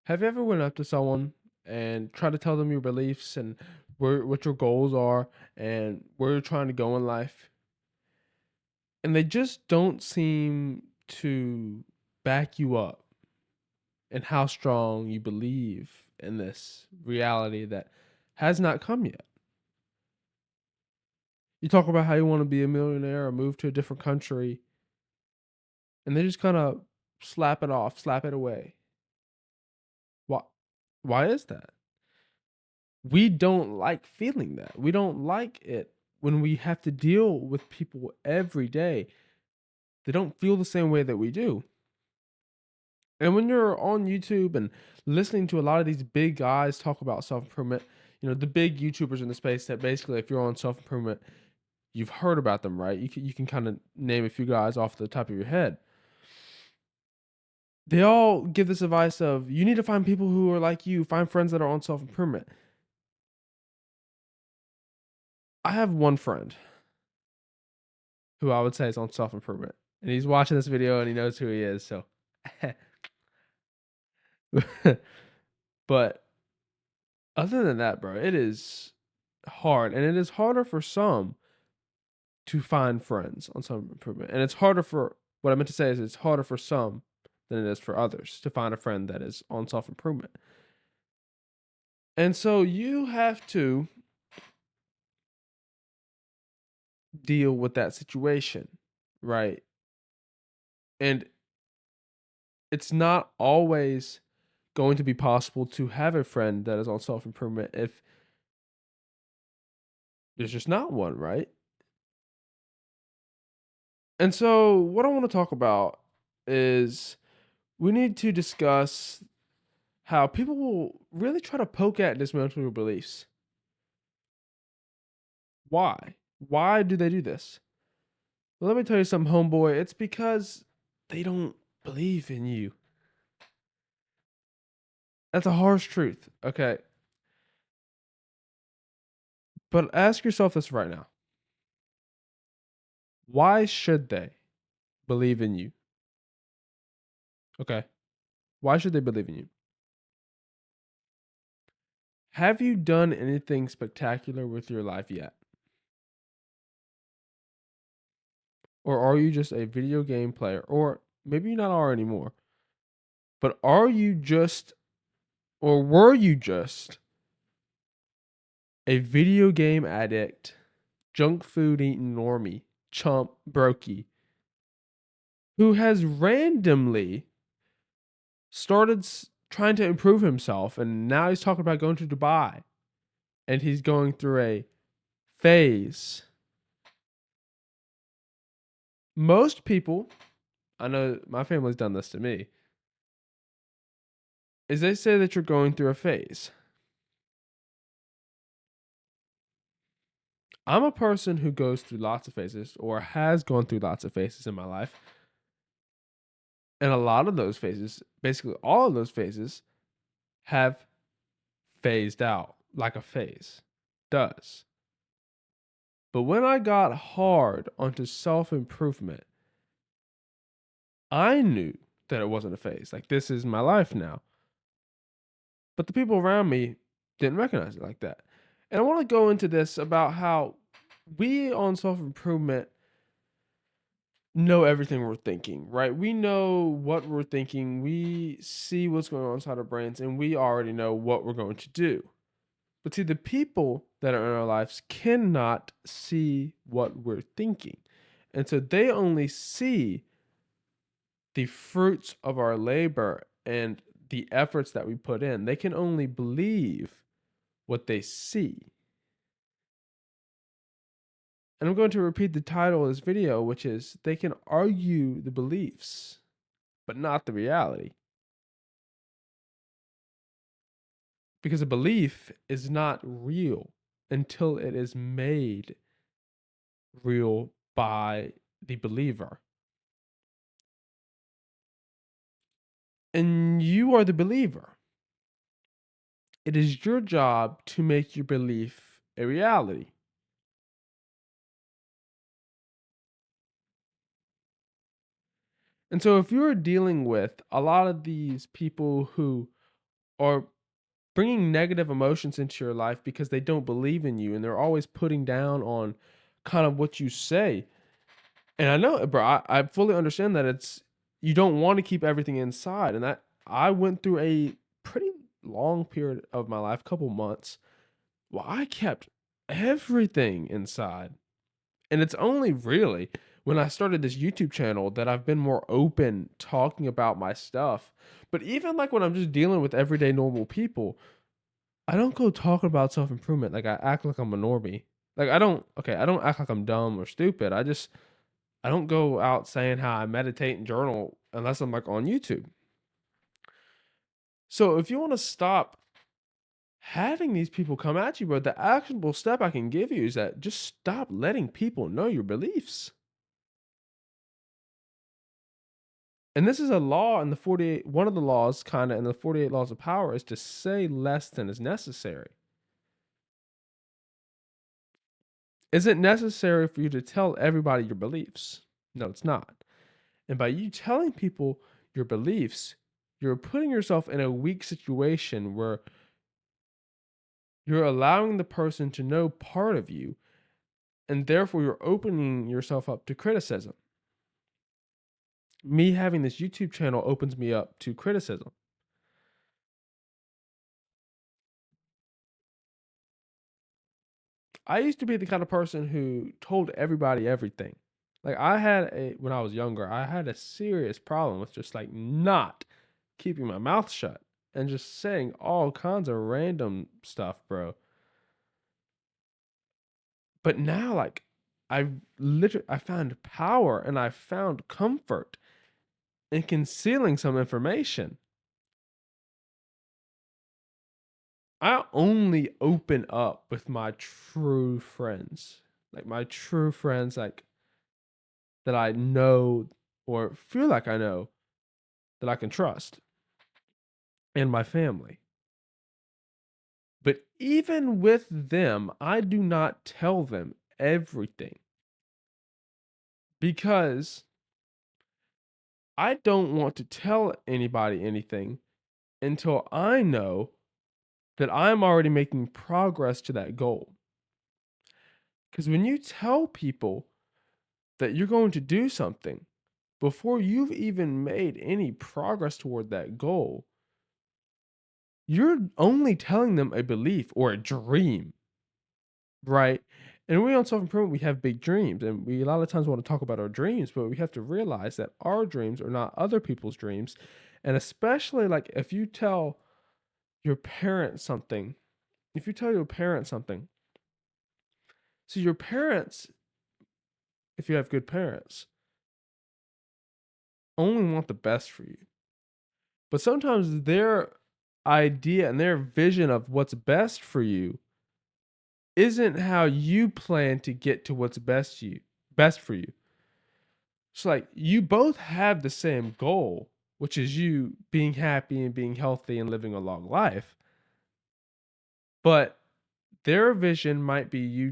Have you ever went up to someone and tried to tell them your beliefs and what your goals are and where you're trying to go in life, and they just don't seem to back you up and how strong you believe in this reality that has not come yet? You talk about how you want to be a millionaire or move to a different country, and they just kind of slap it off, slap it away. Why? Why is that? We don't like feeling that. We don't like it when we have to deal with people every day. They don't feel the same way that we do. And when you're on YouTube and listening to a lot of these big guys talk about self improvement, the big YouTubers in the space that basically, if you're on self improvement, you've heard about them, right? You can kind of name a few guys off the top of your head. They all give this advice of you need to find people who are like you, find friends that are on self improvement. I have one friend who I would say is on self improvement, and he's watching this video and he knows who he is. So, but other than that, bro, it is hard, and it is harder for some to find friends on self improvement, and it's harder for what I meant to say is it's harder for some than it is for others to find a friend that is on self improvement, and so you have to deal with that situation, right? And it's not always going to be possible to have a friend that is on self improvement if there's just not one, right? And so, what I want to talk about is we need to discuss how people will really try to poke at and dismantle your beliefs. Why? Why do they do this? Well, let me tell you something, homeboy. It's because they don't believe in you. That's a harsh truth, okay? But ask yourself this right now. Why should they believe in you? Okay. Why should they believe in you? Have you done anything spectacular with your life yet? Or are you just a video game player? Or maybe you not are anymore. But are you just, or were you just a video game addict, junk food eating normie, chump, brokey, who has randomly started trying to improve himself, and now he's talking about going to Dubai, and he's going through a phase. Most people, I know my family's done this to me, is they say that you're going through a phase. I'm a person who goes through lots of phases or has gone through lots of phases in my life. And a lot of those phases, basically all of those phases, have phased out like a phase does. But when I got hard onto self improvement, I knew that it wasn't a phase. Like, this is my life now. But the people around me didn't recognize it like that. And I want to go into this about how we on self improvement know everything we're thinking, right? We know what we're thinking. We see what's going on inside our brains, and we already know what we're going to do. But see, the people that are in our lives cannot see what we're thinking. And so they only see the fruits of our labor and the efforts that we put in. They can only believe what they see. And I'm going to repeat the title of this video, which is They Can Argue the Beliefs, but not the reality. Because a belief is not real until it is made real by the believer. And you are the believer. It is your job to make your belief a reality. And so, if you're dealing with a lot of these people who are bringing negative emotions into your life because they don't believe in you and they're always putting down on kind of what you say. And I know, bro, I fully understand that you don't want to keep everything inside. And that I went through a pretty long period of my life, couple months, where I kept everything inside. And it's only really when I started this YouTube channel that I've been more open talking about my stuff. But even like when I'm just dealing with everyday normal people, I don't go talking about self improvement like I act like I'm a normie. Like I don't act like I'm dumb or stupid. I don't go out saying how I meditate and journal unless I'm like on YouTube. So if you want to stop having these people come at you, bro, the actionable step I can give you is that just stop letting people know your beliefs. And this is a law in the 48, one of the laws kind of in the 48 laws of power is to say less than is necessary. Is it necessary for you to tell everybody your beliefs? No, it's not. And by you telling people your beliefs, you're putting yourself in a weak situation where you're allowing the person to know part of you, and therefore you're opening yourself up to criticism. Me having this YouTube channel opens me up to criticism. I used to be the kind of person who told everybody everything. Like when I was younger, I had a serious problem with just like not keeping my mouth shut and just saying all kinds of random stuff, bro. But now, like, I found power and I found comfort in concealing some information. I only open up with my true friends, like my true friends, like that I know or feel like I know that I can trust, and my family. But even with them, I do not tell them everything because I don't want to tell anybody anything until I know that I'm already making progress to that goal. Because when you tell people that you're going to do something before you've even made any progress toward that goal, you're only telling them a belief or a dream, right? And we on self improvement, we have big dreams, and we a lot of times want to talk about our dreams, but we have to realize that our dreams are not other people's dreams. And especially like if you tell your parents something, if you tell your parents something, so your parents, if you have good parents, only want the best for you. But sometimes their idea and their vision of what's best for you isn't how you plan to get to what's best for you. So like you both have the same goal, which is you being happy and being healthy and living a long life. But their vision might be you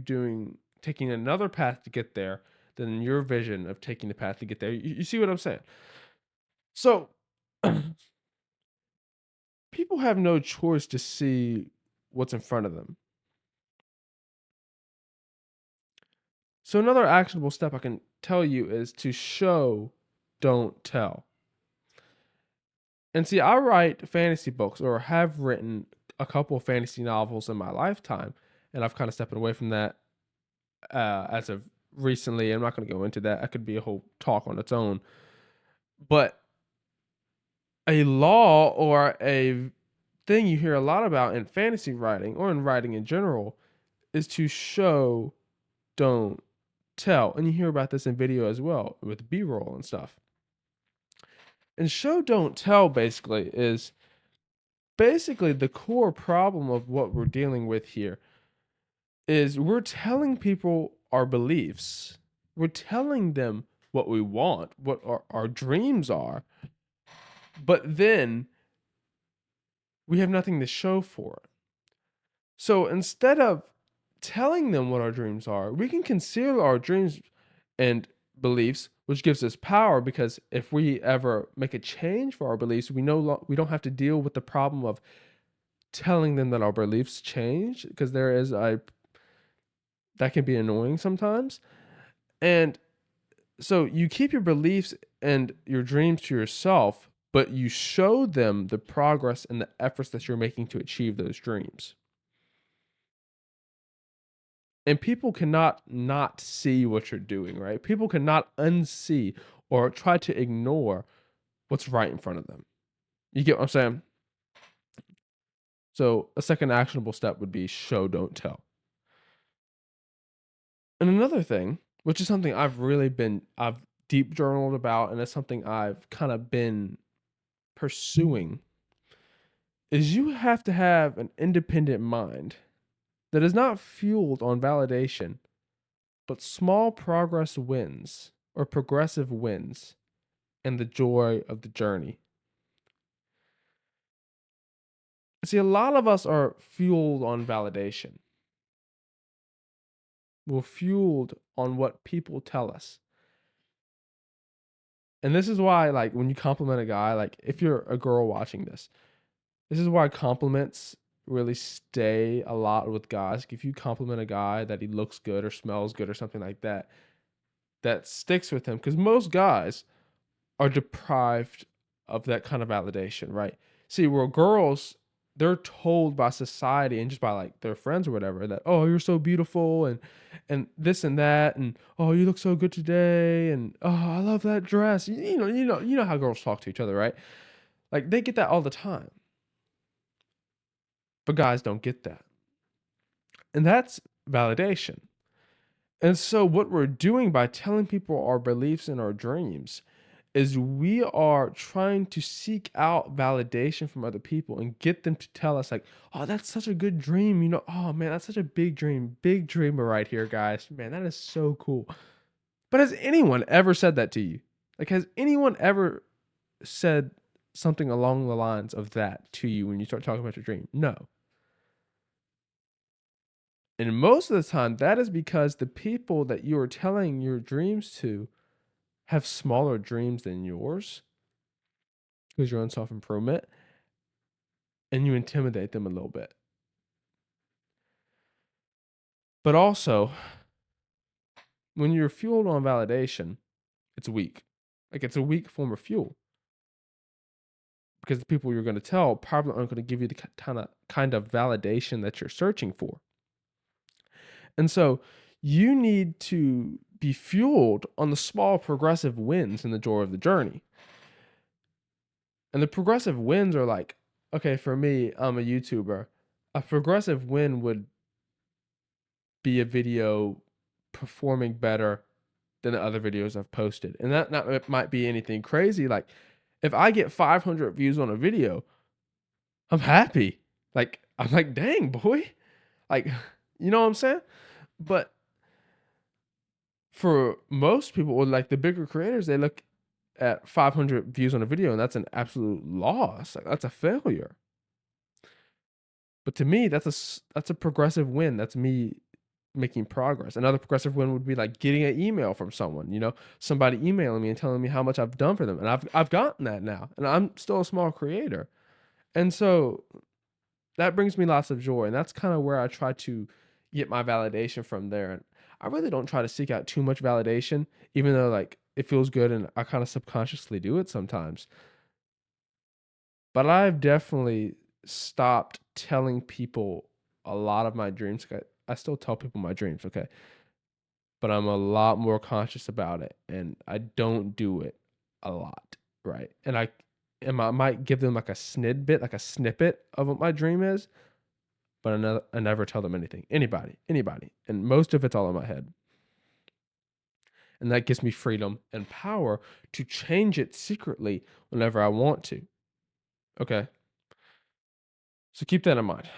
taking another path to get there than your vision of taking the path to get there. You see what I'm saying? So people have no choice to see what's in front of them. So another actionable step I can tell you is to show, don't tell. And see, I write fantasy books or have written a couple of fantasy novels in my lifetime, and I've kind of stepped away from that as of recently. I'm not going to go into that. That could be a whole talk on its own. But a law or a thing you hear a lot about in fantasy writing or in writing in general is to show, don't tell. And you hear about this in video as well with B-roll and stuff. And show, don't tell basically is basically the core problem of what we're dealing with here is we're telling people our beliefs. We're telling them what we want, what our dreams are. But then we have nothing to show for it. So instead of telling them what our dreams are, we can conceal our dreams and beliefs, which gives us power because if we ever make a change for our beliefs, we don't have to deal with the problem of telling them that our beliefs change, because there is a that can be annoying sometimes. And so you keep your beliefs and your dreams to yourself, but you show them the progress and the efforts that you're making to achieve those dreams. And people cannot not see what you're doing, right? People cannot unsee or try to ignore what's right in front of them. You get what I'm saying? So a second actionable step would be show, don't tell. And another thing, which is something I've deep journaled about, and it's something I've kind of been pursuing, is you have to have an independent mind that is not fueled on validation, but small progress wins or progressive wins and the joy of the journey. See, a lot of us are fueled on validation. We're fueled on what people tell us. And this is why, like, when you compliment a guy, like, if you're a girl watching this is why compliments really stay a lot with guys. Like, if you compliment a guy that he looks good or smells good or something like that, that sticks with him. Because most guys are deprived of that kind of validation, right? See, where girls, they're told by society and just by like their friends or whatever that, oh, you're so beautiful and this and that, and oh, you look so good today, and oh, I love that dress. You know how girls talk to each other, right? Like they get that all the time. But guys don't get that. And that's validation. And so what we're doing by telling people our beliefs and our dreams is we are trying to seek out validation from other people and get them to tell us like, "Oh, that's such a good dream." "Oh man, that's such a big dream. Big dreamer right here, guys. Man, that is so cool." But has anyone ever said that to you? Like, has anyone ever said something along the lines of that to you when you start talking about your dream? No. And most of the time, that is because the people that you are telling your dreams to have smaller dreams than yours because you're on self improvement, and you intimidate them a little bit. But also, when you're fueled on validation, it's weak. Like it's a weak form of fuel because the people you're going to tell probably aren't going to give you the kind of validation that you're searching for. And so you need to be fueled on the small progressive wins in the joy of the journey. And the progressive wins are like, okay, for me, I'm a YouTuber. A progressive win would be a video performing better than the other videos I've posted. And that not it might be anything crazy. Like if I get 500 views on a video, I'm happy. Like I'm like, dang boy. Like, you know what I'm saying? But for most people, or like the bigger creators, they look at 500 views on a video and that's an absolute loss. Like that's a failure. But to me, that's a progressive win. That's me making progress. Another progressive win would be like getting an email from someone, somebody emailing me and telling me how much I've done for them. And I've gotten that now. And I'm still a small creator. And so that brings me lots of joy. And that's kind of where I try to get my validation from there. And I really don't try to seek out too much validation, even though like it feels good and I kind of subconsciously do it sometimes. But I've definitely stopped telling people a lot of my dreams. Like, I still tell people my dreams, okay? But I'm a lot more conscious about it and I don't do it a lot, right? And I might give them like a snippet of what my dream is, but I never tell them anything. Anybody. And most of it's all in my head. And that gives me freedom and power to change it secretly whenever I want to. Okay? So keep that in mind.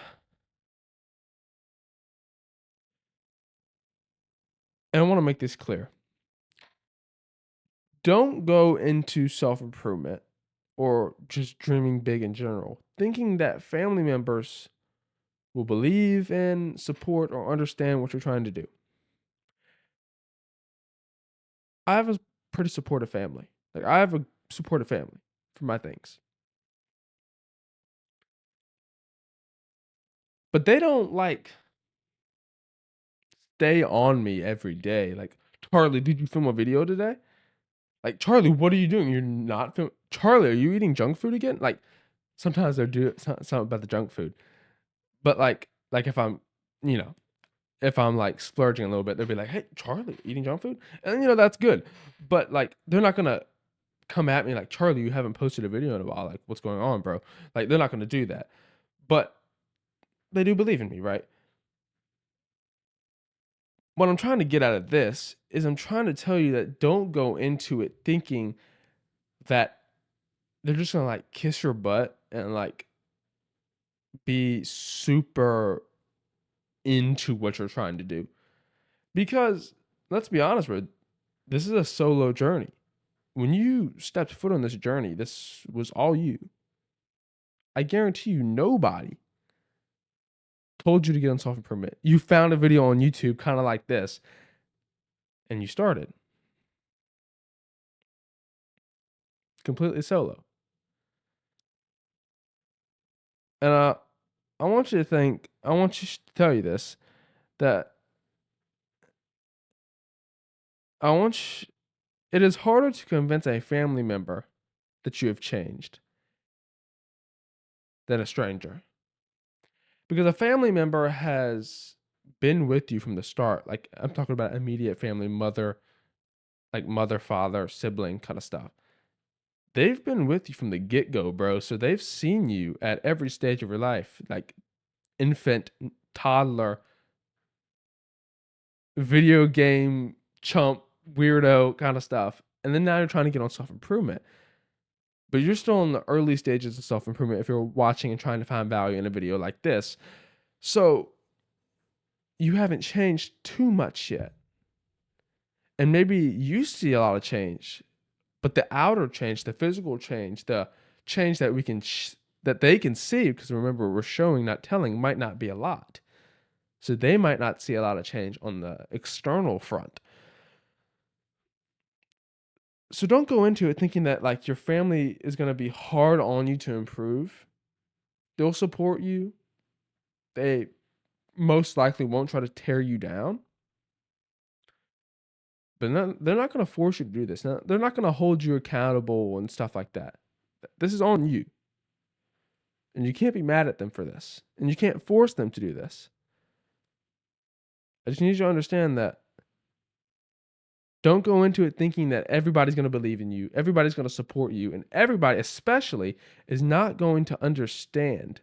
And I want to make this clear. Don't go into self improvement or just dreaming big in general, thinking that family members will believe in, support, or understand what you're trying to do. I have a pretty supportive family. Like, I have a supportive family for my things. But they don't like stay on me every day. Like, Charlie, did you film a video today? Like, Charlie, what are you doing? You're not film. Charlie, are you eating junk food again? Like, sometimes they'll do something about the junk food. But like if I'm, you know, if I'm like splurging a little bit, they'll be like, "Hey, Charlie, eating junk food," and that's good. But like, they're not gonna come at me like, "Charlie, you haven't posted a video in a while. Like, what's going on, bro?" Like, they're not gonna do that. But they do believe in me, right? What I'm trying to get out of this is I'm trying to tell you that don't go into it thinking that they're just gonna like kiss your butt and like be super into what you're trying to do. Because let's be honest, bro, this is a solo journey. When you stepped foot on this journey, this was all you. I guarantee you, nobody told you to get on self improvement. You found a video on YouTube kind of like this, and you started completely solo. And I want you to think, I want you to tell you this, that I want you, it is harder to convince a family member that you have changed than a stranger. Because a family member has been with you from the start. Like, I'm talking about immediate family, mother, like mother, father, sibling kind of stuff. They've been with you from the get go, bro. So they've seen you at every stage of your life, like infant, toddler, video game, chump, weirdo kind of stuff. And then now you're trying to get on self improvement. But you're still in the early stages of self improvement if you're watching and trying to find value in a video like this. So you haven't changed too much yet. And maybe you see a lot of change, but the outer change, the physical change, the change that we can that they can see, because remember we're showing, not telling, might not be a lot. So they might not see a lot of change on the external front. So don't go into it thinking that like your family is going to be hard on you to improve. They'll support you. They most likely won't try to tear you down. But they're not going to force you to do this. They're not going to hold you accountable and stuff like that. This is on you. And you can't be mad at them for this. And you can't force them to do this. I just need you to understand that don't go into it thinking that everybody's going to believe in you, everybody's going to support you, and everybody, especially, is not going to understand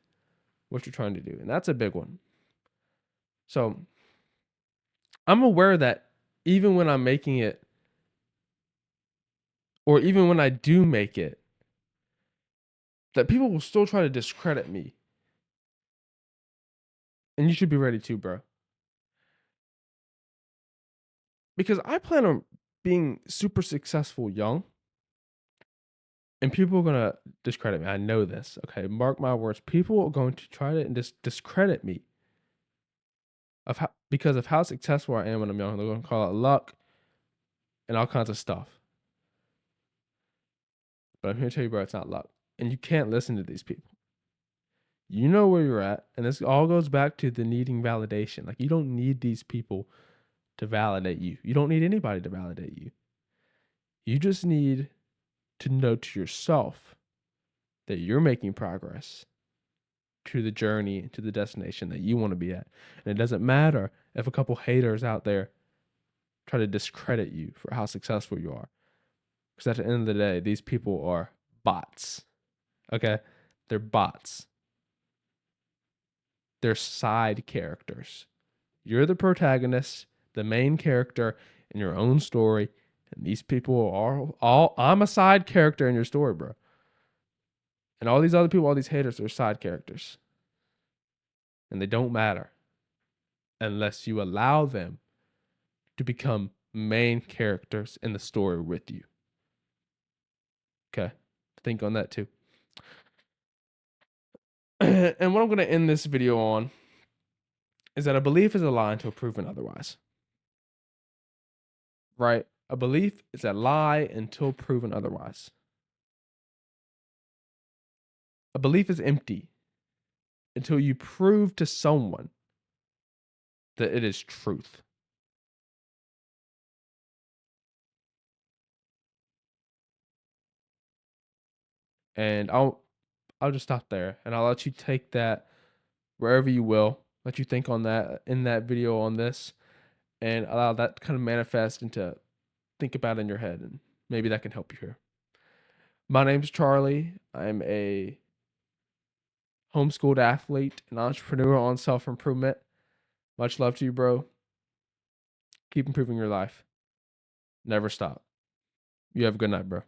what you're trying to do. And that's a big one. So I'm aware that even when I'm making it, or even when I do make it, that people will still try to discredit me. And you should be ready too, bro. Because I plan on being super successful young. And people are gonna discredit me. I know this. Okay, mark my words. People are going to try to discredit me because of how successful I am when I'm young. They're gonna call it luck and all kinds of stuff. But I'm here to tell you, bro, it's not luck. And you can't listen to these people. You know where you're at, and this all goes back to the needing validation. Like, you don't need these people to validate you. You don't need anybody to validate you. You just need to know to yourself that you're making progress to the journey, to the destination that you want to be at. And it doesn't matter if a couple haters out there try to discredit you for how successful you are. Because at the end of the day, these people are bots. Okay? They're bots. They're side characters. You're the protagonist, the main character in your own story. And these people are all, I'm a side character in your story, bro. And all these other people, all these haters, are side characters. And they don't matter unless you allow them to become main characters in the story with you. Okay? Think on that too. And what I'm going to end this video on is that a belief is a lie until proven otherwise. Right? A belief is a lie until proven otherwise. A belief is empty until you prove to someone that it is truth. And I'll just stop there, and I'll let you take that wherever you will. Let you think on that in that video on this, and allow that to kind of manifest into think about in your head, and maybe that can help you here. My name's Charlie. I'm a homeschooled athlete, an entrepreneur on self-improvement. Much love to you, bro. Keep improving your life. Never stop. You have a good night, bro.